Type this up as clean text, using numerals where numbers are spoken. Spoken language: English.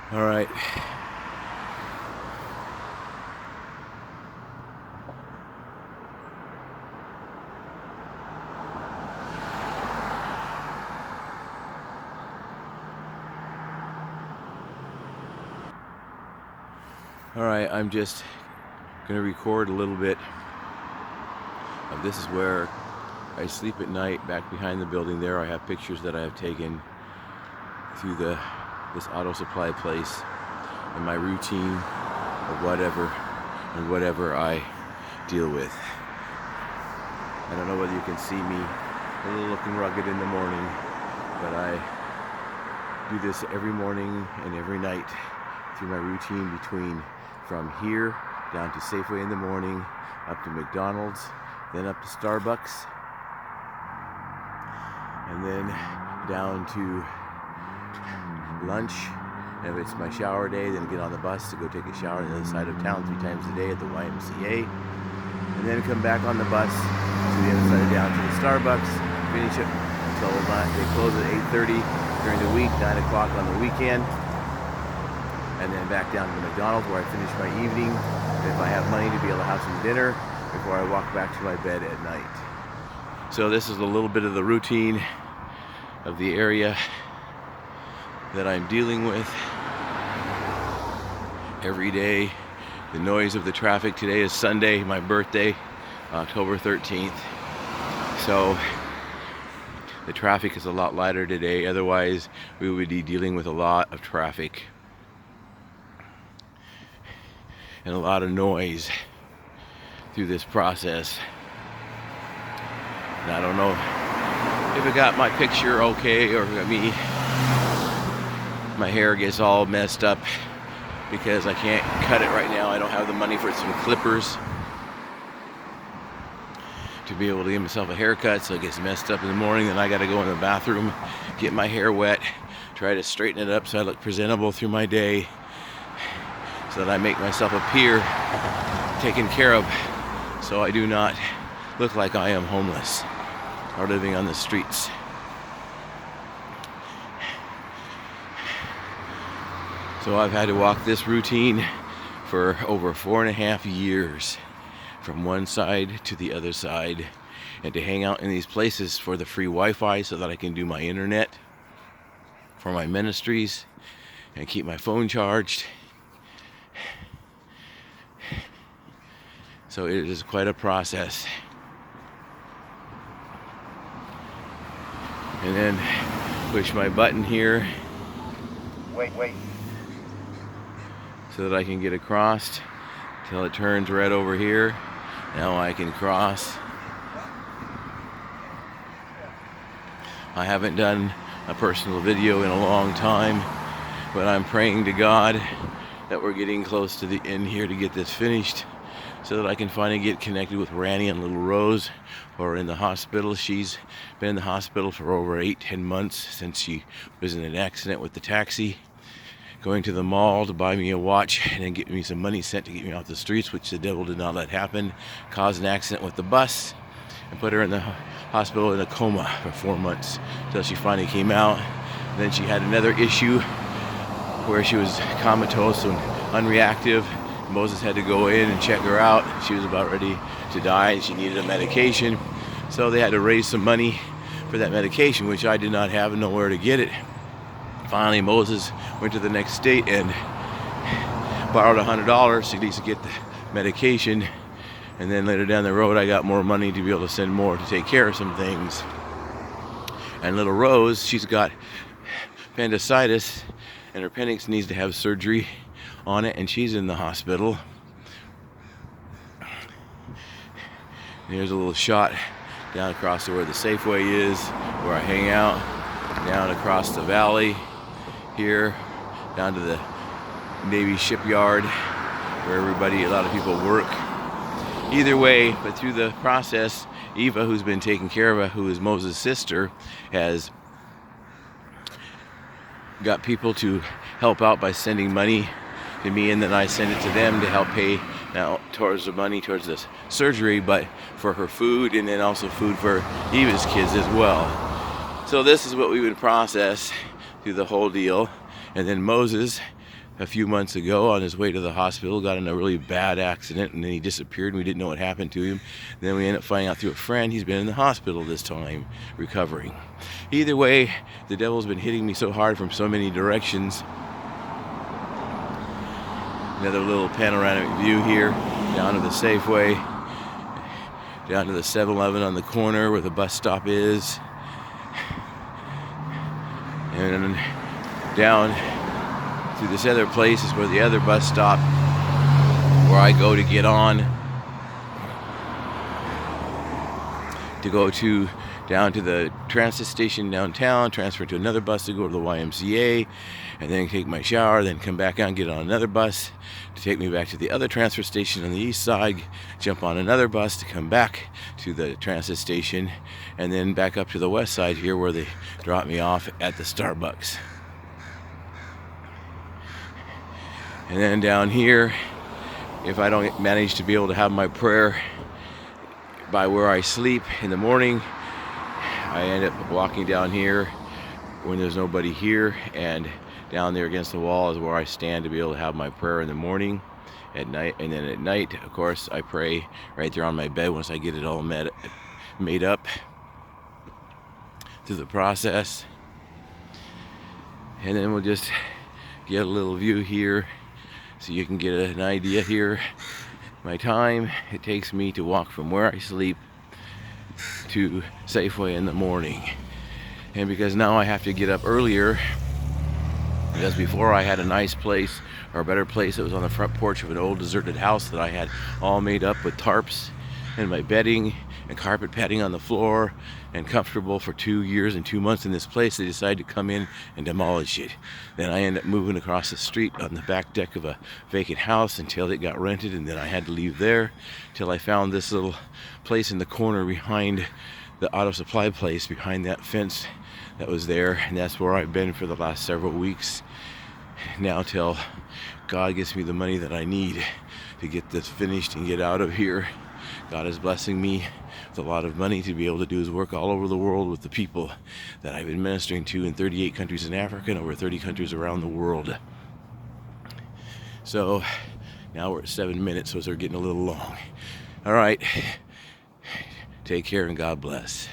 All right. All right, I'm just gonna record a little bit of this is where I sleep at night back behind the building there. I have pictures that I have taken through this auto supply place and my routine of whatever I deal with. I don't know whether you can see me a little looking rugged in the morning, but I do this every morning and every night through my routine from here down to Safeway in the morning, up to McDonald's, then up to Starbucks, and then down to lunch. And if it's my shower day, then get on the bus to go take a shower on the other side of town 3 times a day at the YMCA, and then come back on the bus to the other side of town to the Starbucks, finish it until they close at 8:30 during the week, 9 o'clock on the weekend, and then back down to McDonald's where I finish my evening, if I have money to be able to have some dinner before I walk back to my bed at night. So this is a little bit of the routine of the area that I'm dealing with every day. The noise of the traffic. Today is Sunday, my birthday, October 13th. So the traffic is a lot lighter today. Otherwise, we would be dealing with a lot of traffic and a lot of noise through this process. And I don't know if it got my picture okay or if it got me. My hair gets all messed up because I can't cut it right now. I don't have the money for some clippers to be able to give myself a haircut, so it gets messed up in the morning. Then I got to go in the bathroom, get my hair wet, try to straighten it up so I look presentable through my day, so that I make myself appear taken care of, so I do not look like I am homeless or living on the streets. So I've had to walk this routine for over 4.5 years, from one side to the other side, and to hang out in these places for the free Wi-Fi so that I can do my internet for my ministries and keep my phone charged. So it is quite a process. And then push my button here. Wait. So that I can get across till it turns red over here. Now I can cross. I haven't done a personal video in a long time, but I'm praying to God that we're getting close to the end here to get this finished, so that I can finally get connected with Ranny and little Rose, who are in the hospital. She's been in the hospital for over 8-10 months since she was in an accident with the taxi, going to the mall to buy me a watch and then get me some money sent to get me off the streets, which the devil did not let happen. Caused an accident with the bus and put her in the hospital in a coma for 4 months until she finally came out. And then she had another issue where she was comatose and unreactive. Moses had to go in and check her out. She was about ready to die and she needed a medication. So they had to raise some money for that medication, which I did not have and nowhere to get it. Finally, Moses went to the next state and borrowed $100 to at least get the medication. And then later down the road, I got more money to be able to send more to take care of some things. And little Rose, she's got appendicitis, and her appendix needs to have surgery on it, and she's in the hospital. Here's a little shot down across to where the Safeway is, where I hang out, down across the valley here, down to the Navy shipyard, where a lot of people work. Either way, but through the process, Eva, who's been taking care of her, who is Moses' sister, has got people to help out by sending money to me, and then I send it to them to help pay now towards the money towards this surgery, but for her food, and then also food for Eva's kids as well. So this is what we would process through the whole deal. And then Moses a few months ago on his way to the hospital, got in a really bad accident, and then he disappeared and we didn't know what happened to him. Then we ended up finding out through a friend he's been in the hospital this time, recovering. Either way, the devil's been hitting me so hard from so many directions. Another little panoramic view here, down to the Safeway, down to the 7-Eleven on the corner where the bus stop is, and down to this other place is where the other bus stop, where I go to get on to go to down to the transit station downtown, transfer to another bus to go to the YMCA, and then take my shower, then come back out and get on another bus to take me back to the other transfer station on the east side, jump on another bus to come back to the transit station, and then back up to the west side here where they drop me off at the Starbucks. And then down here, if I don't manage to be able to have my prayer by where I sleep in the morning, I end up walking down here when there's nobody here, and down there against the wall is where I stand to be able to have my prayer in the morning, at night, and then at night, of course, I pray right there on my bed once I get it all made up through the process. And then we'll just get a little view here so you can get an idea here. My time it takes me to walk from where I sleep to Safeway in the morning. And because now I have to get up earlier, because before I had a nice place, or a better place that was on the front porch of an old deserted house that I had all made up with tarps and my bedding and carpet padding on the floor and comfortable for 2 years and 2 months in this place. They decided to come in and demolish it. Then I ended up moving across the street on the back deck of a vacant house until it got rented, and then I had to leave there till I found this little place in the corner behind the auto supply place, behind that fence that was there, and that's where I've been for the last several weeks now till God gets me the money that I need to get this finished and get out of here. God is blessing me with a lot of money to be able to do his work all over the world with the people that I've been ministering to in 38 countries in Africa and over 30 countries around the world. So now we're at 7 minutes, so we're getting a little long. All right, take care and God bless.